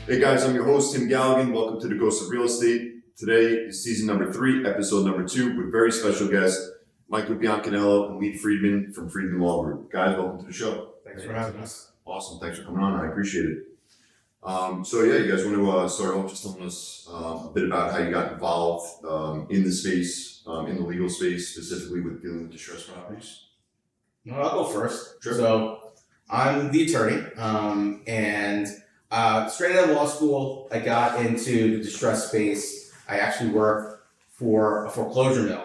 Hey guys, I'm your host, Tim Galligan. Welcome to the Ghost of Real Estate. Today is season number 3, episode number 2, with very special guest, Michael Biancaniello and Lee Friedman from Friedman Law Group. Guys, welcome to the show. Thanks for having us. Awesome. Thanks for coming on. I appreciate it. You guys want to start off just telling us a bit about how you got involved in the space, in the legal space, specifically with dealing with distressed properties? No, I'll go first. Sure. So I'm the attorney, and straight out of law school, I got into the distress space. I actually worked for a foreclosure mill,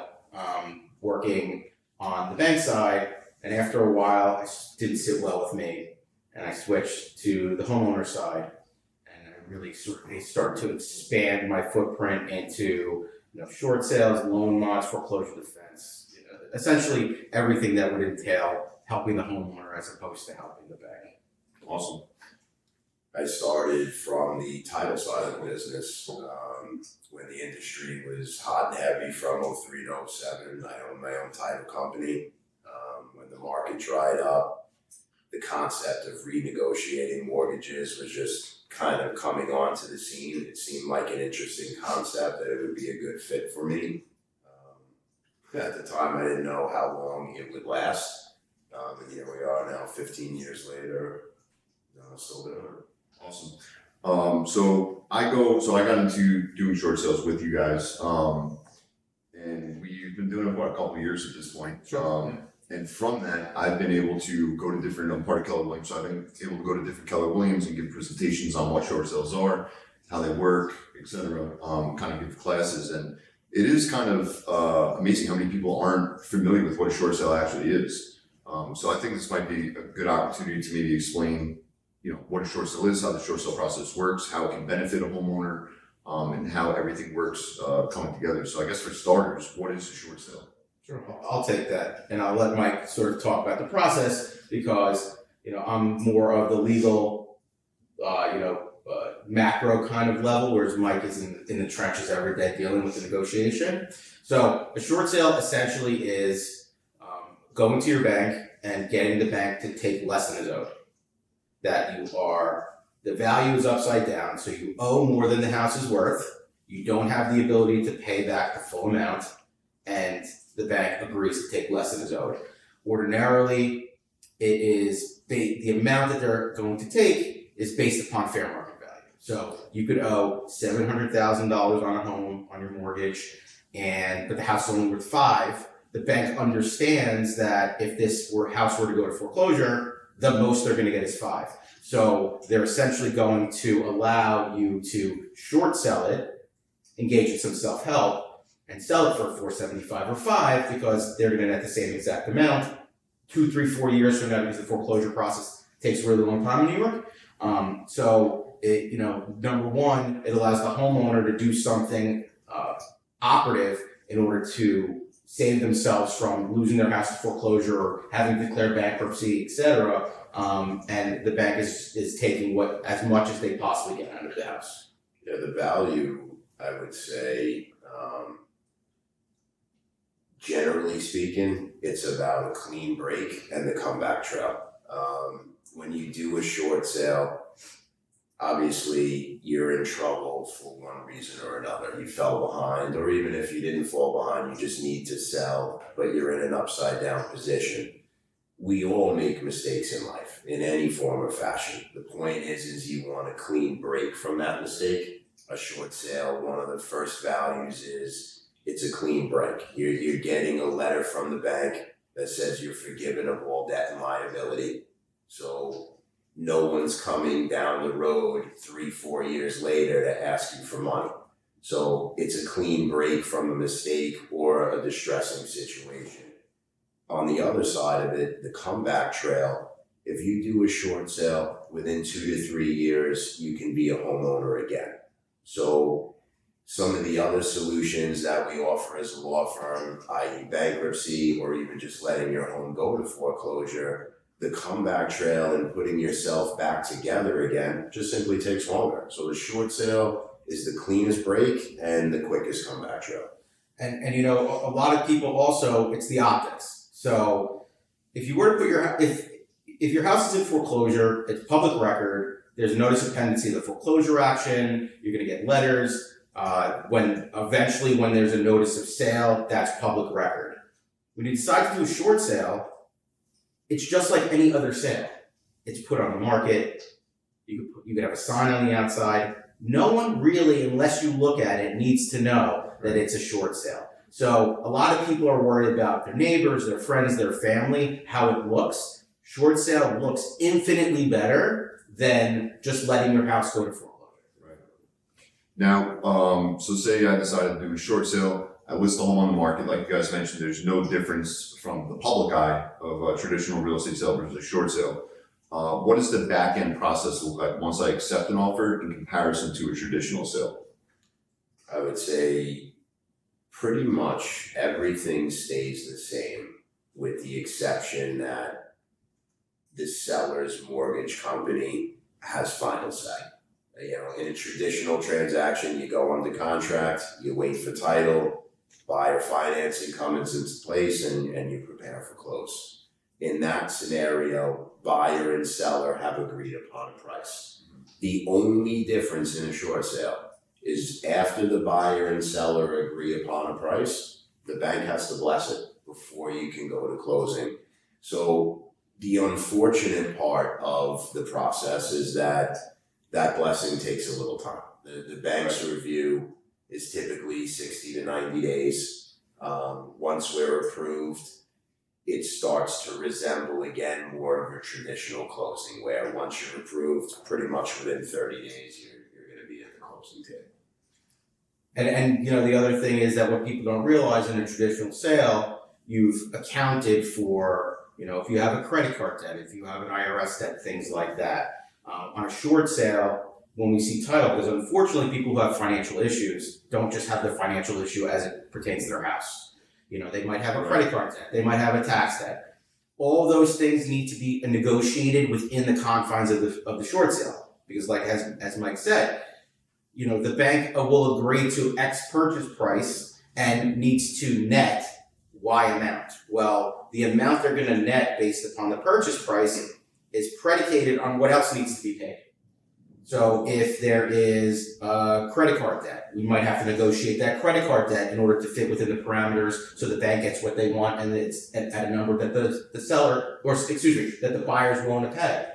working on the bank side, and after a while, it just didn't sit well with me, and I switched to the homeowner side, and I really started to expand my footprint into short sales, loan mods, foreclosure defense, essentially everything that would entail helping the homeowner as opposed to helping the bank. Awesome. I started from the title side of the business when the industry was hot and heavy from '03 to '07. I owned my own title company. When the market dried up, the concept of renegotiating mortgages was just kind of coming onto the scene. It seemed like an interesting concept that it would be a good fit for me. At the time, I didn't know how long it would last. And here we are now, 15 years later, still doing it. Awesome. So I got into doing short sales with you guys, and we've been doing it for a couple of years at this point. And from that, I've been able to go to different, I'm part of Keller Williams, so I've been able to go to different Keller Williams and give presentations on what short sales are, how they work, etc. Kind of give classes, and it is kind of amazing how many people aren't familiar with what a short sale actually is. So I think this might be a good opportunity to maybe explain what a short sale is, how the short sale process works, how it can benefit a homeowner, and how everything works coming together. So I guess for starters, what is a short sale? Sure, I'll take that, and I'll let Mike sort of talk about the process because I'm more of the legal, macro kind of level, whereas Mike is in the trenches every day dealing with the negotiation. So a short sale essentially is going to your bank and getting the bank to take less than is owed. That the value is upside down, so you owe more than the house is worth, you don't have the ability to pay back the full amount, and the bank agrees to take less than is owed. Ordinarily, it is the amount that they're going to take is based upon fair market value. So you could owe $700,000 on a home, on your mortgage, but the house is only worth $5,000. The bank understands that if this house were to go to foreclosure, the most they're going to get is $5,000. So they're essentially going to allow you to short sell it, engage in some self-help, and sell it for $475 or $5,000 because they're going to net the same exact amount 2, 3, 4 years from now because the foreclosure process takes a really long time in New York. Number one, it allows the homeowner to do something operative in order to save themselves from losing their house to foreclosure or having to declare bankruptcy, etc. And the bank is taking as much as they possibly get out of the house. Yeah, the value, I would say, generally speaking, it's about a clean break and the comeback trail. When you do a short sale, obviously you're in trouble for one reason or another. You fell behind, or even if you didn't fall behind, you just need to sell, but you're in an upside down position. We all make mistakes in life, in any form or fashion. The point is you want a clean break from that mistake. A short sale, one of the first values is it's a clean break. You're getting a letter from the bank that says you're forgiven of all debt and liability. So no one's coming down the road 3-4 years later to ask you for money. So it's a clean break from a mistake or a distressing situation. On the other side of it, the comeback trail, if you do a short sale within 2 to 3 years, you can be a homeowner again. So some of the other solutions that we offer as a law firm, i.e. bankruptcy or even just letting your home go to foreclosure, the comeback trail and putting yourself back together again just simply takes longer. So the short sale is the cleanest break and the quickest comeback trail. And a lot of people also, it's the optics. So if you were to put if your house is in foreclosure, it's public record, there's a notice of pendency of the foreclosure action. You're going to get letters. When there's a notice of sale, that's public record. When you decide to do a short sale, it's just like any other sale. It's put on the market. You could have a sign on the outside. No one really, unless you look at it, needs to know that it's a short sale. So a lot of people are worried about their neighbors, their friends, their family, how it looks. Short sale looks infinitely better than just letting your house go to foreclosure. Right. Now, so say I decided to do a short sale. I list the home on the market, like you guys mentioned. There's no difference from the public eye of a traditional real estate sale versus a short sale. What does the back end process look like once I accept an offer in comparison to a traditional sale? I would say pretty much everything stays the same, with the exception that the seller's mortgage company has final say. You know, in a traditional transaction, you go under contract, you wait for title, buyer financing comes into place, and you prepare for close. In that scenario, buyer and seller have agreed upon a price. The only difference in a short sale is after the buyer and seller agree upon a price, the bank has to bless it before you can go to closing. So the unfortunate part of the process is that blessing takes a little time. The bank's review is typically 60 to 90 days. Once we're approved, it starts to resemble again more of a traditional closing, where once you're approved, pretty much within 30 days, you're going to be at the closing table. And you know, the other thing is that what people don't realize in a traditional sale, you've accounted for, you know, if you have a credit card debt, if you have an IRS debt, things like that. On a short sale, when we see title, because unfortunately people who have financial issues don't just have the financial issue as it pertains to their house. You know, they might have a credit card debt, they might have a tax debt. All those things need to be negotiated within the confines of the short sale. Because like as Mike said, you know, the bank will agree to X purchase price and needs to net Y amount. Well, the amount they're going to net based upon the purchase price is predicated on what else needs to be paid. So if there is a credit card debt, we might have to negotiate that credit card debt in order to fit within the parameters so the bank gets what they want and it's at a number that the seller, or excuse me, that the buyer is willing to pay.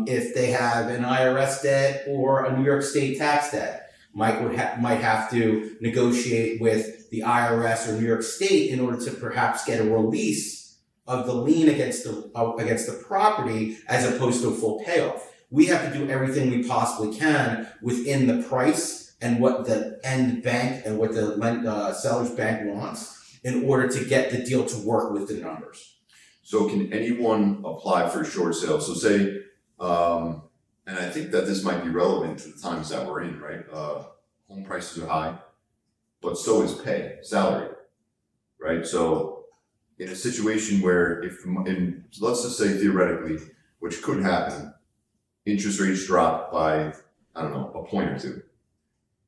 If they have an IRS debt or a New York State tax debt, Mike might have to negotiate with the IRS or New York State in order to perhaps get a release of the lien against the property as opposed to a full payoff. We have to do everything we possibly can within the price and what the end bank and what the seller's bank wants in order to get the deal to work with the numbers. So can anyone apply for a short sale? So say, and I think that this might be relevant to the times that we're in, right? Home prices are high, but so is pay, salary, right? So in a situation where let's just say theoretically, which could happen, interest rates drop by, I don't know, a point or two.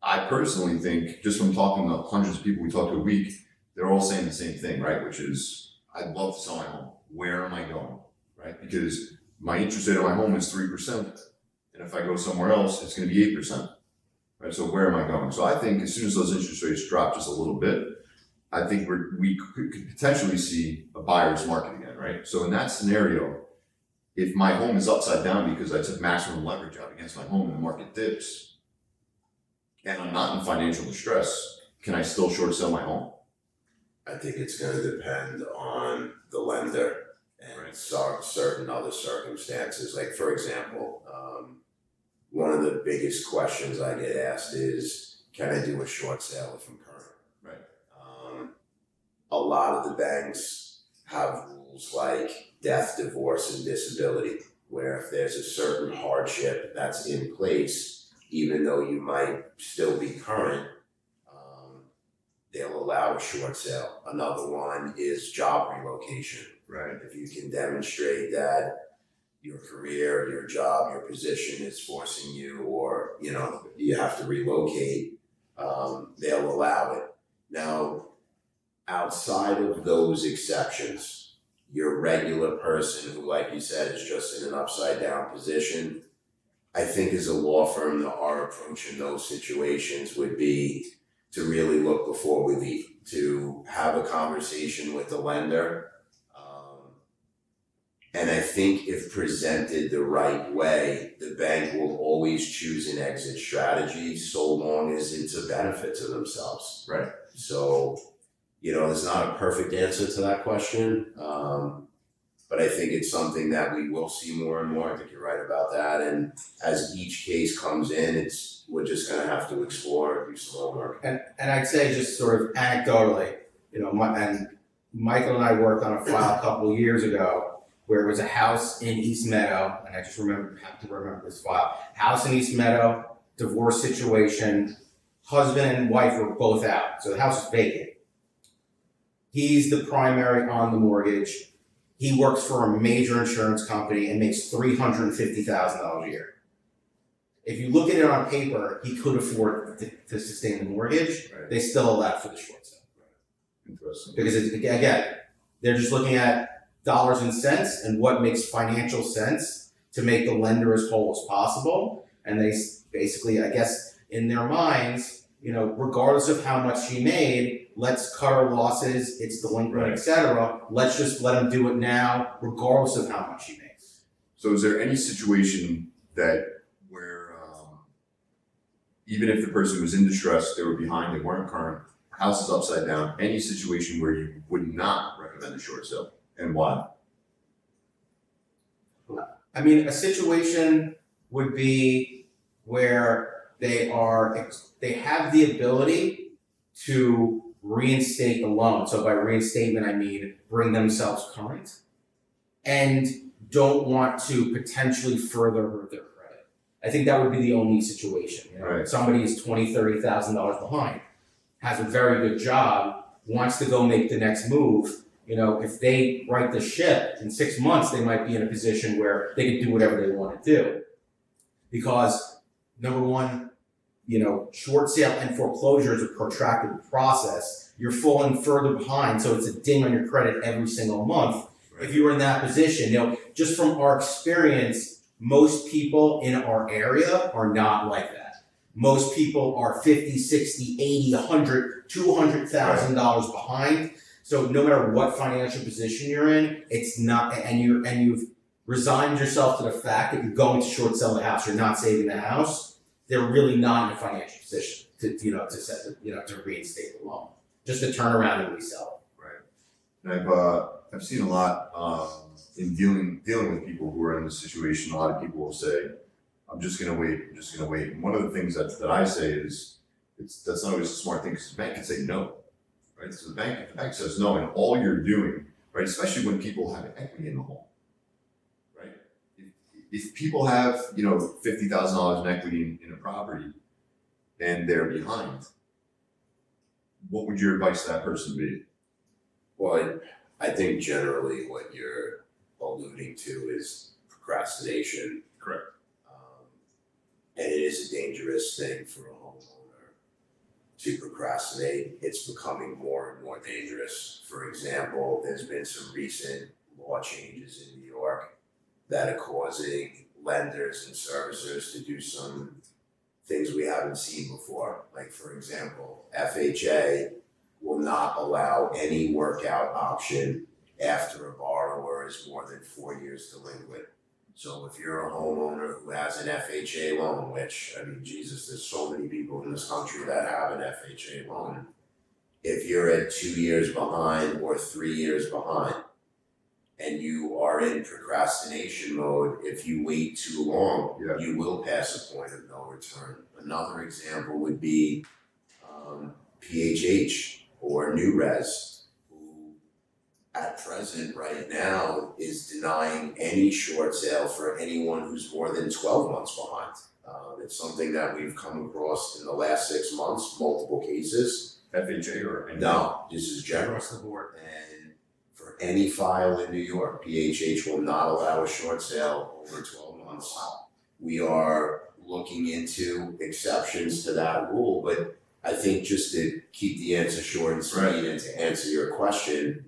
I personally think, just from talking to hundreds of people we talk to a week, they're all saying the same thing, right? Which is, I'd love to sell my home. Where am I going, right? Because my interest rate on my home is 3%. And if I go somewhere else, it's going to be 8%, right? So where am I going? So I think as soon as those interest rates drop just a little bit, I think we could potentially see a buyer's market again, right? So in that scenario, if my home is upside down because I took maximum leverage out against my home and the market dips, and I'm not in financial distress, can I still short sell my home? I think it's going to depend on the lender and certain other circumstances. Like, for example, one of the biggest questions I get asked is, can I do a short sale if I'm current? Right. A lot of the banks have rules like death, divorce, and disability, where if there's a certain hardship that's in place, even though you might still be current, they'll allow a short sale. Another one is job relocation. Right. If you can demonstrate that your career, your job, your position is forcing you, or you have to relocate, they'll allow it. Now, outside of those exceptions, your regular person who, like you said, is just in an upside down position, I think as a law firm, our approach in those situations would be to really look before we leave, to have a conversation with the lender. And I think if presented the right way, the bank will always choose an exit strategy so long as it's a benefit to themselves. Right. So, there's not a perfect answer to that question. But I think it's something that we will see more and more. I think you're right about that. And as each case comes in, we're just going to have to explore, do some homework. And I'd say just sort of anecdotally, and Michael and I worked on a file a couple of years ago where it was a house in East Meadow, and I just have to remember this file. House in East Meadow, divorce situation, husband and wife were both out, so the house is vacant. He's the primary on the mortgage. He works for a major insurance company and makes $350,000 a year. If you look at it on paper, he could afford to sustain the mortgage. Right. They still allow for the short sale. Interesting. Because again, they're just looking at dollars and cents and what makes financial sense to make the lender as whole as possible. And they basically, I guess, in their minds, regardless of how much she made, let's cut our losses, it's delinquent, Right. etc. Let's just let them do it now, regardless of how much she makes. So is there any situation where even if the person was in distress, they were behind, they weren't current, house is upside down, any situation where you would not recommend a short sale, and why? I mean, a situation would be where they have the ability to reinstate the loan. So by reinstatement, I mean bring themselves current and don't want to potentially further hurt their credit. I think that would be the only situation. Right. Somebody is $20,000, $30,000 behind, has a very good job, wants to go make the next move. If they right the ship in 6 months, they might be in a position where they can do whatever they want to do. Because number one, short sale and foreclosure is a protracted process. You're falling further behind, so it's a ding on your credit every single month. Right. If you were in that position, just from our experience, most people in our area are not like that. Most people are $50, $60, $80, $100, $200,000 behind. So no matter what financial position you're in, it's not, and you've resigned yourself to the fact that you're going to short sell the house, you're not saving the house. They're really not in a financial position to reinstate the loan, just to turn around and resell. Right. And I've seen a lot in dealing with people who are in this situation. A lot of people will say, I'm just gonna wait. And one of the things that I say is that's not always a smart thing, because the bank can say no. Right? So if the bank says no, and all you're doing, right, especially when people have equity in the home, right? If people have, $50,000 in equity in a property and they're behind, what would your advice to that person be? Well, I think generally what you're alluding to is procrastination. Correct. And it is a dangerous thing for a homeowner to procrastinate. It's becoming more and more dangerous. For example, there's been some recent law changes in New York that are causing lenders and servicers to do some things we haven't seen before. Like, for example, FHA will not allow any workout option after a borrower is more than 4 years delinquent. So if you're a homeowner who has an FHA loan, which, Jesus, there's so many people in this country that have an FHA loan. If you're at 2 years behind or 3 years behind, and you are in procrastination mode, if you wait too long, you will pass a point of no return. Another example would be PHH or New Res, who at present right now is denying any short sale for anyone who's more than 12 months behind. It's something that we've come across in the last 6 months, multiple cases. FHA or anything? No, this is general. Across the board. And for any file in New York, PHH will not allow a short sale over 12 months. We are looking into exceptions to that rule, but I think just to keep the answer short and sweet, and to answer your question,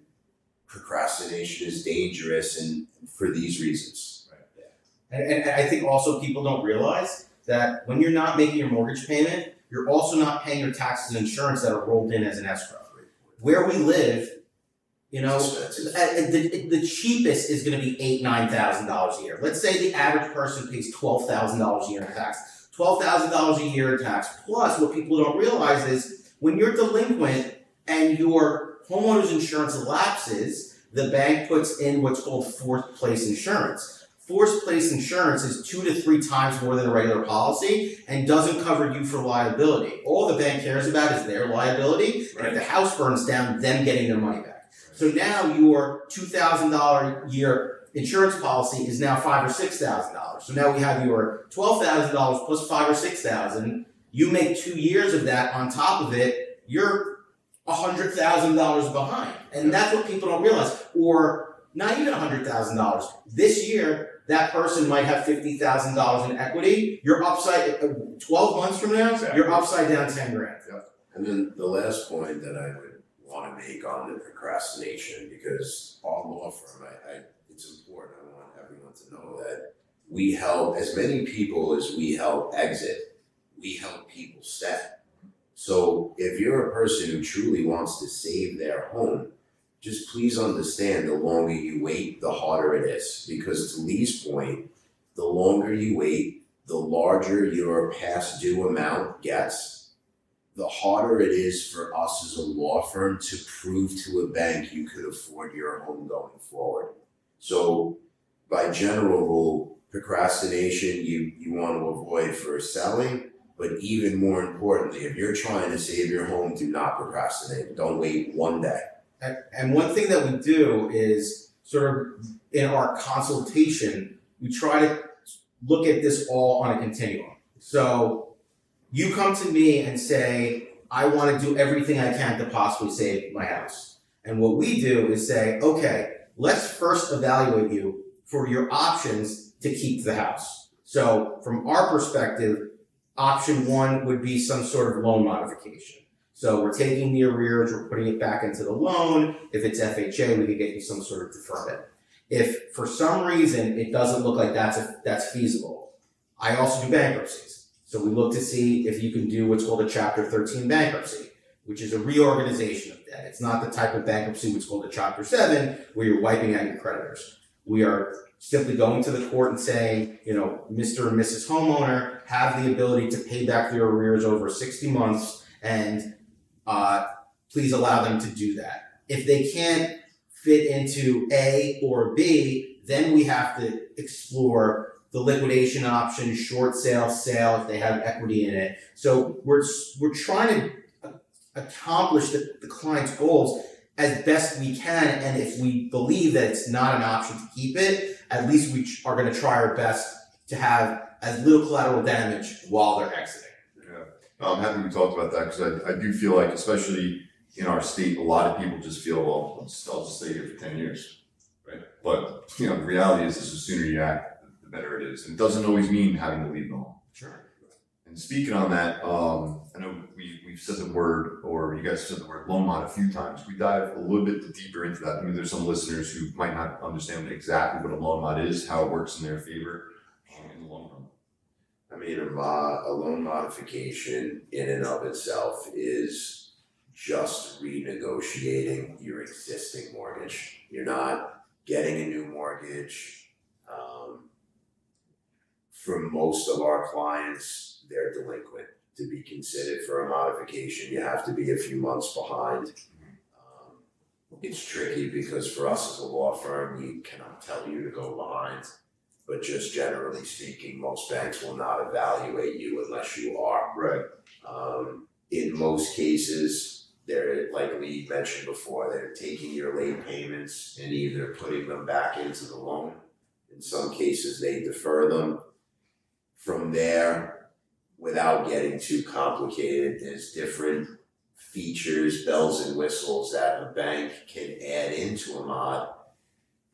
procrastination is dangerous, and for these reasons. And I think also people don't realize that when you're not making your mortgage payment, you're also not paying your taxes and insurance that are rolled in as an escrow. Where we live, you know, the cheapest is going to be $8,000-9,000 a year. Let's say the average person pays $12,000 a year in tax. $12,000 a year in tax. Plus, what people don't realize is when you're delinquent and your homeowner's insurance lapses, the bank puts in what's called forced place insurance. Forced place insurance is 2 to 3 times more than a regular policy and doesn't cover you for liability. All the bank cares about is their liability, and if the house burns down, them getting their money back. So now your $2,000 a year insurance policy is now $5,000 or $6,000. So now we have your $12,000 plus $5,000 or $6,000. You make 2 years of that on top of it, you're $100,000 behind, and that's what people don't realize. Or not even $100,000. This year, that person might have $50,000 in equity. You're upside 12 months from now. Exactly. You're upside down $10,000. Yep. And then the last point that I would want to make on the procrastination, because our law firm, it's important. I want everyone to know that we help as many people as we help exit. We help people stay. So if you're a person who truly wants to save their home, just please understand the longer you wait, the harder it is. Because to Lee's point, the longer you wait, the larger your past due amount gets, the harder it is for us as a law firm to prove to a bank you could afford your home going forward. So by general rule, procrastination you want to avoid for selling, but even more importantly, if you're trying to save your home, do not procrastinate. Don't wait one day. And one thing that we do is sort of in our consultation, we try to look at this all on a continuum. So you come to me and say, I want to do everything I can to possibly save my house. And what we do is say, okay, let's first evaluate you for your options to keep the house. So from our perspective, option 1 would be some sort of loan modification. So we're taking the arrears, we're putting it back into the loan. If it's FHA, we could get you some sort of deferment. If for some reason it doesn't look like that's feasible, I also do bankruptcies. So we look to see if you can do what's called a Chapter 13 bankruptcy, which is a reorganization of debt. It's not the type of bankruptcy which is called a Chapter 7, where you're wiping out your creditors. We are simply going to the court and saying, you know, Mr. and Mrs. Homeowner have the ability to pay back their arrears over 60 months, and please allow them to do that. If they can't fit into A or B, then we have to explore the liquidation option, short sale, if they have equity in it. So we're trying to accomplish the client's goals as best we can, and if we believe that it's not an option to keep it, at least we are going to try our best to have as little collateral damage while they're exiting. I'm happy we talked about that because I do feel like, especially in our state, a lot of people just feel, well, I'll just stay here for 10 years, right? But, you know, the reality is the sooner you act, the better it is. And it doesn't always mean having to leave the home. Sure. And speaking on that, I know we've said the word, or you guys said the word loan mod a few times. We dive a little bit deeper into that. I mean, there's some listeners who might not understand exactly what a loan mod is, how it works in their favor in the long run. I mean, a loan modification in and of itself is just renegotiating your existing mortgage. You're not getting a new mortgage. For most of our clients, they're delinquent. To be considered for a modification, you have to be a few months behind. It's tricky because for us as a law firm, we cannot tell you to go behind. But just generally speaking, most banks will not evaluate you unless you are. Right. In most cases, they're, like we mentioned before, they're taking your late payments and either putting them back into the loan. In some cases, they defer them. From there, without getting too complicated, there's different features, bells and whistles that a bank can add into a mod,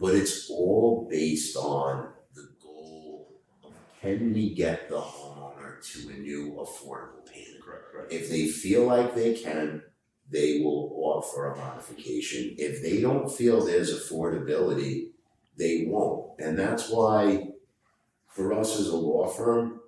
but it's all based on the goal of, can we get the homeowner to a new affordable payment? Correct. If they feel like they can, they will offer a modification. If they don't feel there's affordability, they won't. And that's why for us as a law firm,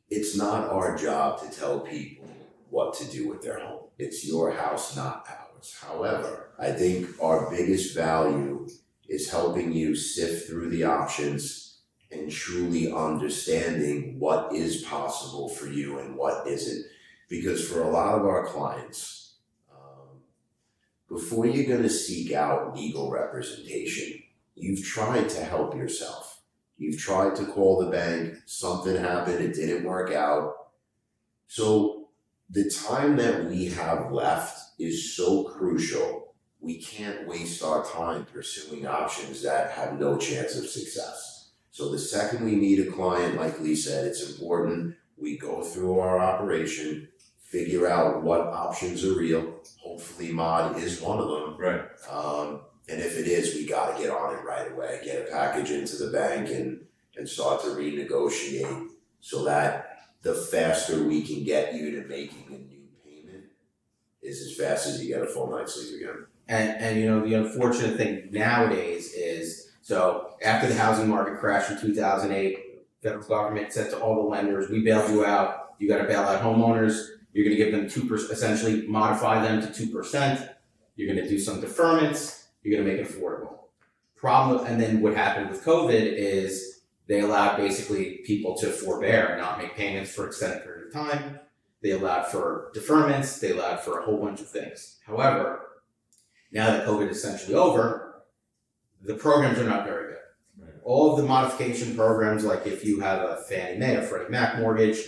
it's not our job to tell people what to do with their home. It's your house, not ours. However, I think our biggest value is helping you sift through the options and truly understanding what is possible for you and what isn't. Because for a lot of our clients, before you're going to seek out legal representation, you've tried to help yourself. You've tried to call the bank, something happened, it didn't work out. So the time that we have left is so crucial. We can't waste our time pursuing options that have no chance of success. So the second we meet a client, like Lee said, it's important we go through our operation, figure out what options are real. Hopefully mod is one of them. Right. And if it is, we gotta get on it right away, get a package into the bank and start to renegotiate so that the faster we can get you to making a new payment is as fast as you get a full night's sleep again. And you know, the unfortunate thing nowadays is, so after the housing market crashed in 2008, federal government said to all the lenders, we bailed you out, you gotta bail out homeowners, you're gonna give them 2%, essentially modify them to 2%, you're gonna do some deferments, you're gonna make it affordable. Problem, and then what happened with COVID is they allowed basically people to forbear and not make payments for an extended period of time. They allowed for deferments, they allowed for a whole bunch of things. However, now that COVID is essentially over, the programs are not very good. Right. All of the modification programs, like if you have a Fannie Mae or Freddie Mac mortgage,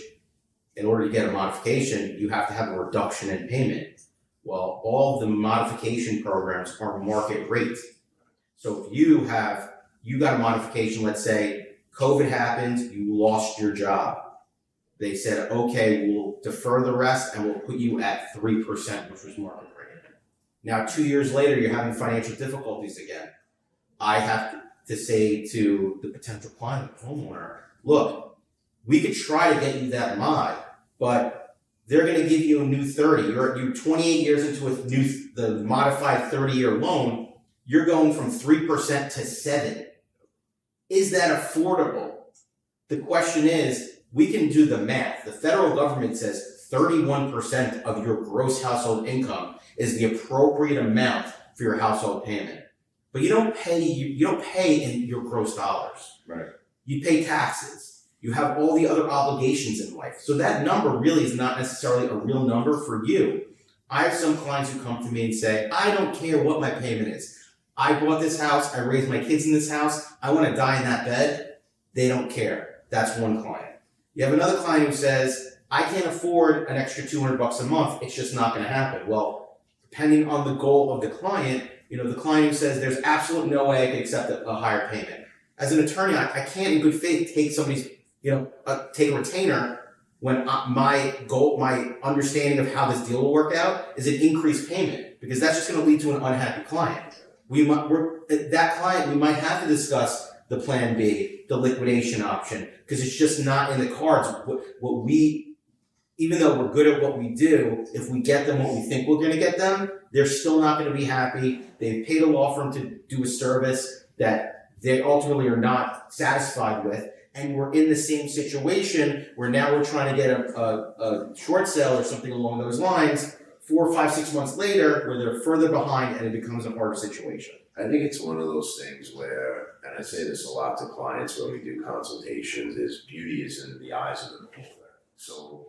in order to get a modification, you have to have a reduction in payment. Well, all of the modification programs are market rate. So if you got a modification, let's say COVID happened, you lost your job. They said, okay, we'll defer the rest and we'll put you at 3%, which was market rate. Now, 2 years later, you're having financial difficulties again. I have to say to the potential client, homeowner, look, we could try to get you that mod, but they're going to give you a new 30. You're 28 years into the modified 30-year loan. You're going from 3% to 7%. Is that affordable? The question is, we can do the math. The federal government says 31% of your gross household income is the appropriate amount for your household payment. But you don't pay in your gross dollars. Right. You pay taxes. You have all the other obligations in life. So that number really is not necessarily a real number for you. I have some clients who come to me and say, I don't care what my payment is. I bought this house, I raised my kids in this house, I want to die in that bed. They don't care. That's one client. You have another client who says, I can't afford an extra $200 a month, it's just not going to happen. Well, depending on the goal of the client, the client who says there's absolutely no way I can accept a higher payment. As an attorney, I can't in good faith take somebody's, take a retainer when my goal, my understanding of how this deal will work out is an increased payment, because that's just going to lead to an unhappy client. That client, we might have to discuss the plan B, the liquidation option, because it's just not in the cards. Even though we're good at what we do, if we get them what we think we're going to get them, they're still not going to be happy. They've paid a law firm to do a service that they ultimately are not satisfied with. And we're in the same situation where now we're trying to get a short sale or something along those lines 4, 5, 6 months later, where they're further behind and it becomes a harder situation. I think it's one of those things where, and I say this a lot to clients when we do consultations, is beauty is in the eyes of the beholder. So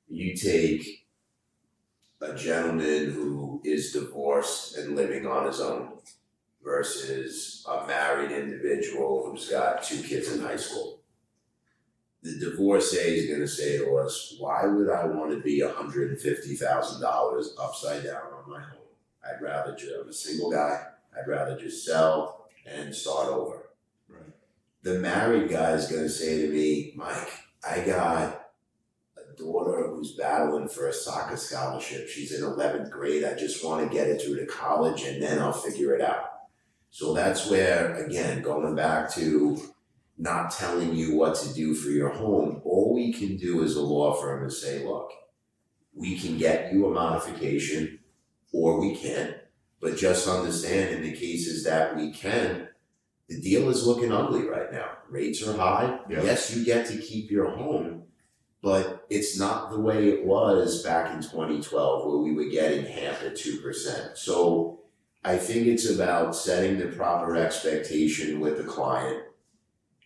you take a gentleman who is divorced and living on his own versus a married individual who's got 2 kids in high school. The divorcee is going to say to us, why would I want to be $150,000 upside down on my home? I'd rather I'm a single guy. I'd rather just sell and start over. Right. The married guy is going to say to me, Mike, I got a daughter who's battling for a soccer scholarship. She's in 11th grade. I just want to get her through to college and then I'll figure it out. So that's where, again, going back to not telling you what to do for your home, all we can do as a law firm is say, look, we can get you a modification or we can't, but just understand in the cases that we can, the deal is looking ugly right now. Rates are high. Yeah. Yes, you get to keep your home, but it's not the way it was back in 2012 where we were getting half at 2%. So I think it's about setting the proper expectation with the client,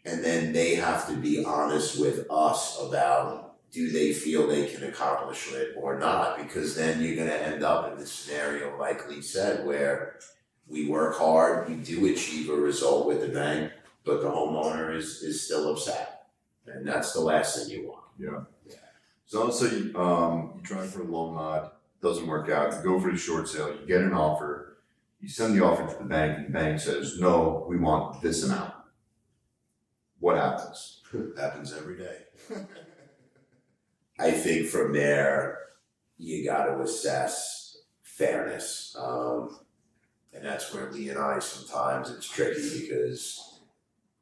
and then they have to be honest with us about do they feel they can accomplish it or not, because then you're going to end up in the scenario like Lee said where we work hard, we do achieve a result with the bank, but the homeowner is still upset, and that's the last thing you want. Yeah. So let's say you try for a low mod, doesn't work out, you go for the short sale, you get an offer, you send the offer to the bank, and the bank says, no, we want this amount. What happens? Happens every day. I think from there, you got to assess fairness. And that's where Lee and I, sometimes it's tricky because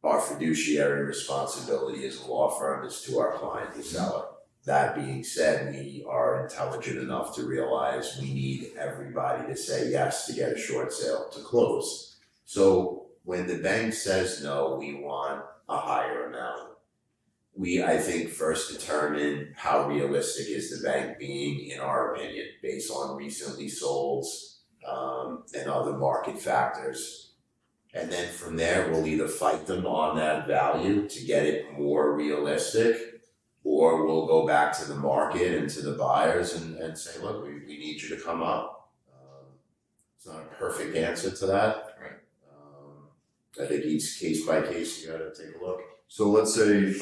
our fiduciary responsibility as a law firm is to our client, the seller. That being said, we are intelligent enough to realize we need everybody to say yes to get a short sale to close. So when the bank says no, we want a higher amount. We, I think, first determine how realistic is the bank being, in our opinion, based on recently solds and other market factors. And then from there, we'll either fight them on that value to get it more realistic, or we'll go back to the market and to the buyers and say, look, we need you to come up. It's not a perfect answer to that. Right. I think each case by case, you gotta take a look. So let's say you're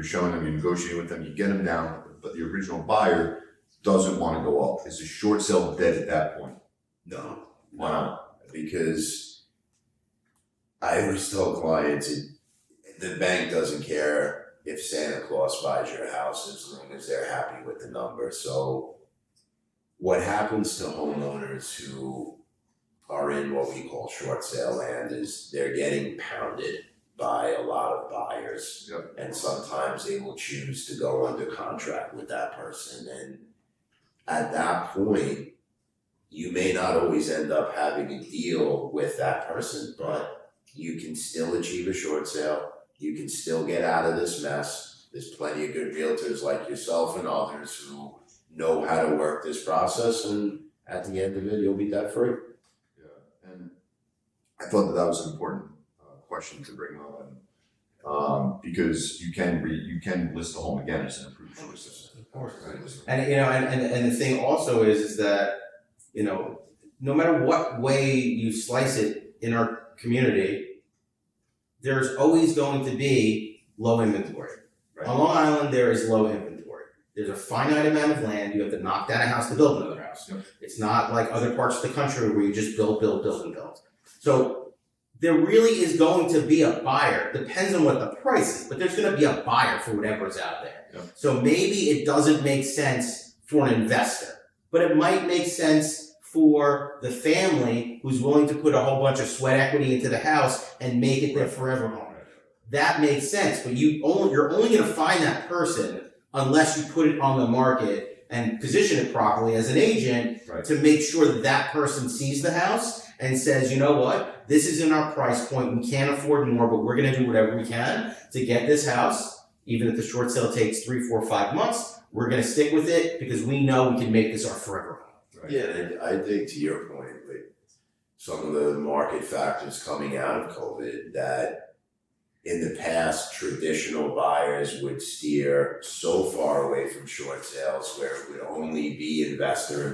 showing them, you're negotiating with them, you get them down, but the original buyer doesn't want to go up. Is a short sale dead at that point? No. Why not? Because I always tell clients, the bank doesn't care if Santa Claus buys your house as long as they're happy with the number. So what happens to homeowners who are in what we call short sale land is they're getting pounded by a lot of buyers. Yep. And sometimes they will choose to go under contract with that person. And at that point, you may not always end up having a deal with that person, but you can still achieve a short sale. You can still get out of this mess. There's plenty of good realtors like yourself and others who know how to work this process, and at the end of it, you'll be debt free. Yeah, and I thought that was an important question to bring up, because you can list the home again as an approved short sale. Of course. Right. And and the thing also is that, no matter what way you slice it in our community, there's always going to be low inventory. Right. On Long Island, there is low inventory. There's a finite amount of land. You have to knock down a house to build another house. Yep. It's not like other parts of the country where you just build. So there really is going to be a buyer. Depends on what the price is, but there's going to be a buyer for whatever's out there. Yep. So maybe it doesn't make sense for an investor, but it might make sense for the family who's willing to put a whole bunch of sweat equity into the house and make it their forever home. That makes sense, but you're only going to find that person unless you put it on the market and position it properly as an agent. Right. To make sure that that person sees the house and says, you know what, this is in our price point, we can't afford more, but we're going to do whatever we can to get this house. Even if the short sale takes 3, 4, 5 months, we're going to stick with it because we know we can make this our forever home. Right. Yeah, and I think to your point, like some of the market factors coming out of COVID, that in the past, traditional buyers would steer so far away from short sales where it would only be investor.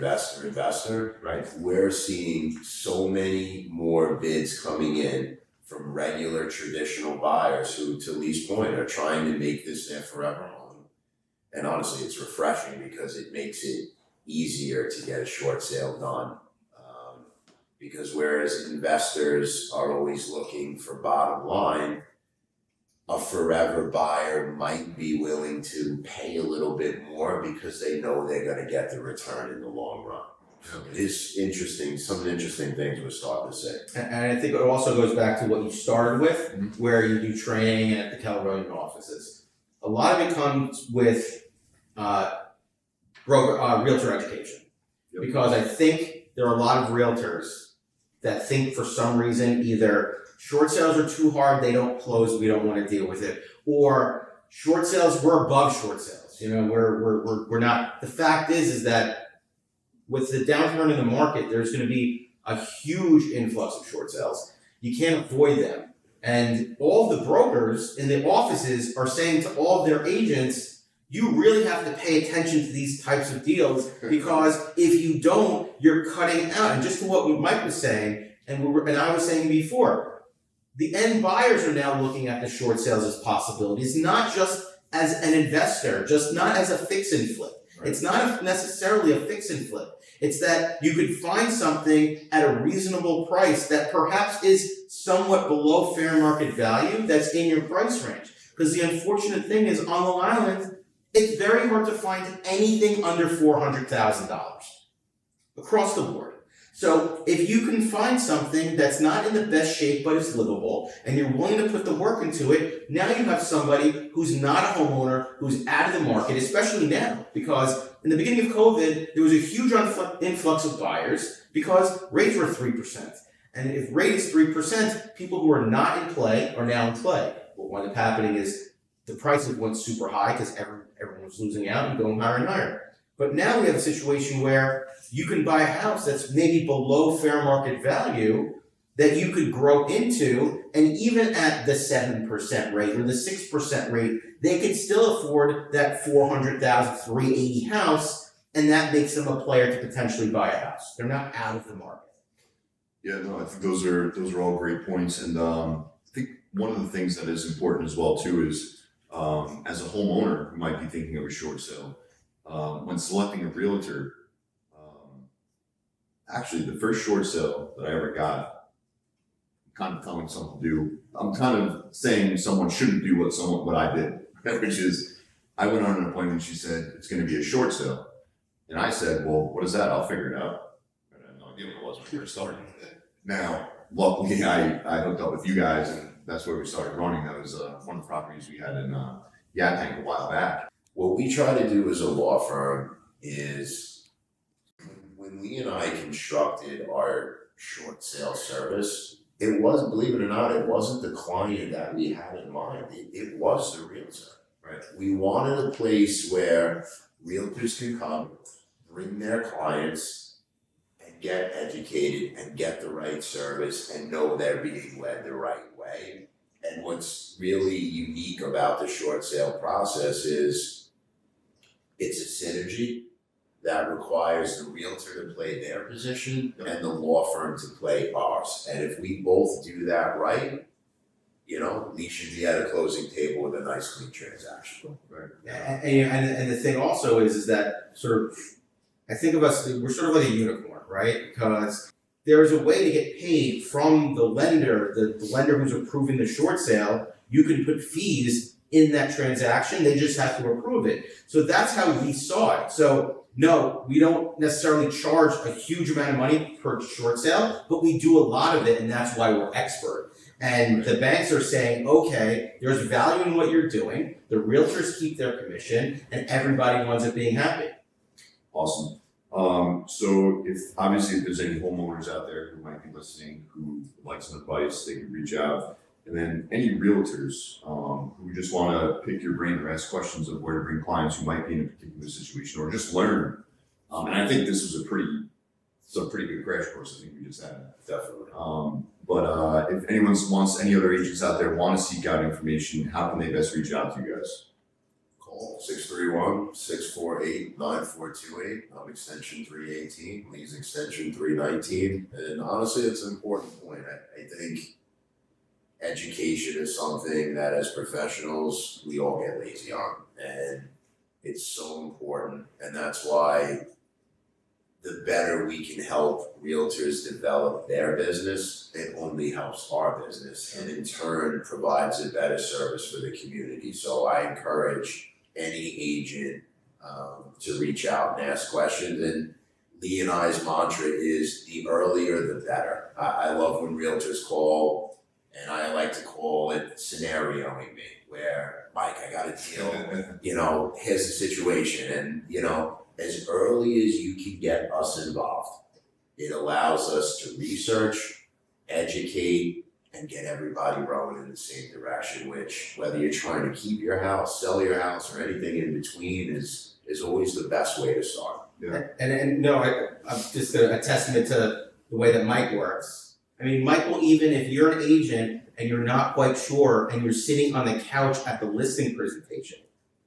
Right. We're seeing so many more bids coming in from regular traditional buyers who, to Lee's point, are trying to make this their forever home. And honestly, it's refreshing because it makes it easier to get a short sale done. Because whereas investors are always looking for bottom line, a forever buyer might be willing to pay a little bit more because they know they're going to get the return in the long run. It is interesting. Some interesting things we're starting to say. And I think it also goes back to what you started with, where you do training at the Keller Williams offices. A lot of it comes with realtor education. Yep. Because I think there are a lot of realtors that think for some reason either short sales are too hard, they don't close, we don't want to deal with it, or short sales, we're above short sales. You know, we're not. The fact is that with the downturn in the market, there's going to be a huge influx of short sales. You can't avoid them. And all the brokers in the offices are saying to all of their agents, you really have to pay attention to these types of deals, because if you don't, you're cutting out. And just to what Mike was saying, and I was saying before, the end buyers are now looking at the short sales as possibilities, not just as an investor, just not as a fix and flip. Right. It's not necessarily a fix and flip. It's that you could find something at a reasonable price that perhaps is somewhat below fair market value that's in your price range. Because the unfortunate thing is, on Long Island, it's very hard to find anything under $400,000 across the board. So if you can find something that's not in the best shape but is livable, and you're willing to put the work into it, now you have somebody who's not a homeowner, who's out of the market, especially now, because in the beginning of COVID, there was a huge influx of buyers because rates were 3%. And if rate is 3%, people who are not in play are now in play. What wound up happening is the prices went super high because everyone was losing out and going higher and higher. But now we have a situation where you can buy a house that's maybe below fair market value that you could grow into, and even at the 7% rate or the 6% rate, they could still afford that $400,000, $380,000 house, and that makes them a player to potentially buy a house. They're not out of the market. Yeah, no, I think those are all great points, and I think one of the things that is important as well too is as a homeowner who might be thinking of a short sale, when selecting a realtor. Actually, the first short sale that I ever got, I'm kind of telling someone to do. I'm kind of saying someone shouldn't do what I did, which is I went on an appointment. She said it's going to be a short sale, and I said, "Well, what is that? I'll figure it out." I had no idea what it was when we were starting. Now, luckily, I hooked up with you guys, and that's where we started running. That was one of the properties we had in Yatank a while back. What we try to do as a law firm is, when Lee and I constructed our short sale service, it was, believe it or not, it wasn't the client that we had in mind. It was the realtor. Right. We wanted a place where realtors can come, bring their clients, and get educated and get the right service and know they're being led the right way. And what's really unique about the short sale process is it's a synergy that requires the realtor to play their position and the law firm to play ours. And if we both do that right, you know, we should be at a closing table with a nice, clean transaction. Right. And the thing also is that sort of, I think of us, we're sort of like a unicorn, right? Because there is a way to get paid from the lender, the lender who's approving the short sale. You can put fees in that transaction, they just have to approve it. So that's how we saw it. So no, we don't necessarily charge a huge amount of money per short sale, but we do a lot of it, and that's why we're expert. And the banks are saying, okay, there's value in what you're doing, the realtors keep their commission, and everybody winds up being happy. Awesome. So if there's any homeowners out there who might be listening who would like some advice, they can reach out. And then any realtors who just want to pick your brain or ask questions of where to bring clients who might be in a particular situation or just learn. And I think this was a pretty good crash course I think we just had. Definitely. But if anyone wants, any other agents out there want to seek out information, how can they best reach out to you guys? Call 631-648-9428. I'm extension 318. Lee's extension 319. And honestly, it's an important point. I think education is something that as professionals, we all get lazy on. And it's so important. And that's why the better we can help realtors develop their business, it only helps our business and in turn provides a better service for the community. So I encourage any agent to reach out and ask questions. And Lee and I's mantra is the earlier the better. I love when realtors call, and I like to call it scenarioing me, where, Mike, I got a deal, here's the situation. And, as early as you can get us involved, it allows us to research, educate and get everybody rowing in the same direction, which whether you're trying to keep your house, sell your house, or anything in between is always the best way to start. And no, I'm just a testament to the way that Mike works. I mean, Mike will, even if you're an agent and you're not quite sure and you're sitting on the couch at the listing presentation,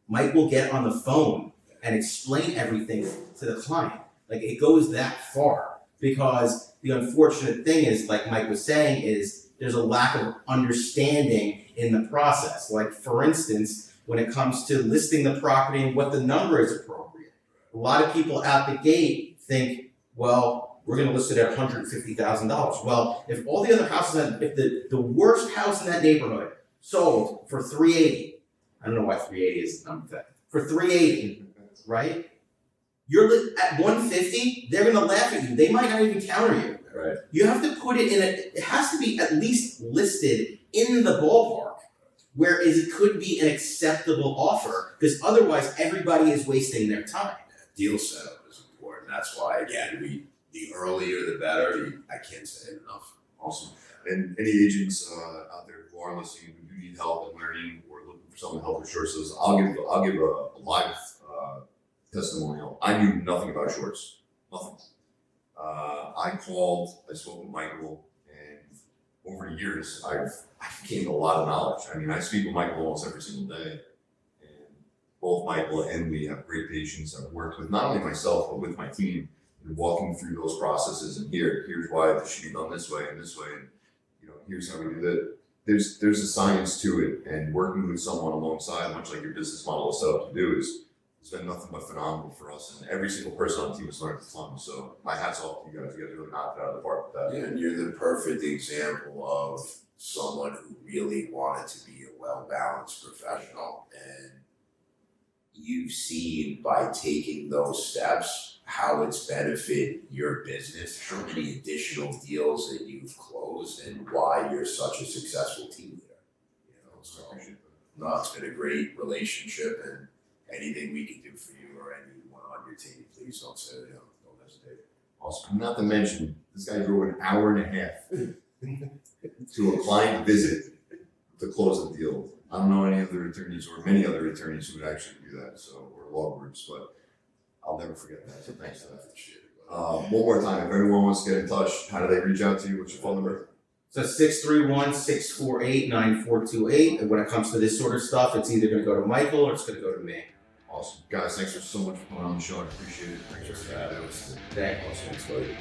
Mike will get on the phone and explain everything to the client. Like, it goes that far, because the unfortunate thing is, like Mike was saying, is there's a lack of understanding in the process. Like, for instance, when it comes to listing the property and what the number is appropriate, a lot of people out the gate think, well, we're going to list it at $150,000. Well, if all the other houses, if the worst house in that neighborhood sold for $380, I don't know why $380 is the number, for $380, right? You're at $150, they're gonna laugh at you. They might not even counter you. Right. You have to put it it has to be at least listed in the ballpark, whereas it could be an acceptable offer, because otherwise everybody is wasting their time. Deal setup is important. That's why, again, the earlier the better. I can't say it enough. Awesome. And any agents out there who are listening who do need help in learning or looking for someone to help with short sales, I'll give a live testimonial. I knew nothing about shorts, nothing. I spoke with Michael, and over the years, I've gained a lot of knowledge. I mean, I speak with Michael almost every single day, and both Michael and we have great patience. I've worked with not only myself, but with my team, and walking through those processes. And here's why this should be done this way, and here's how we do that. There's a science to it, and working with someone alongside, much like your business model is set up to do, it's been nothing but phenomenal for us, and every single person on the team has learned a ton. So my hat's off to you guys. You guys really knocked it out of the park with that. Yeah, and you're the perfect example of someone who really wanted to be a well-balanced professional, and you've seen by taking those steps how it's benefited your business, how many additional deals that you've closed, and why you're such a successful team leader. So no, it's been a great relationship, and anything we can do for you or anyone on your team, please don't hesitate. Awesome. Not to mention, this guy drove an hour and a half to a client visit to close the deal. I don't know any other attorneys or many other attorneys who would actually do that, or law groups, but I'll never forget that. So thanks for that. One more time, if anyone wants to get in touch, how do they reach out to you? What's your phone number? So 631-648-9428. And when it comes to this sort of stuff, it's either going to go to Michael or it's going to go to me. Awesome. Guys, thanks so much for coming on the show. I appreciate it. Thanks for having us. Thanks. Awesome.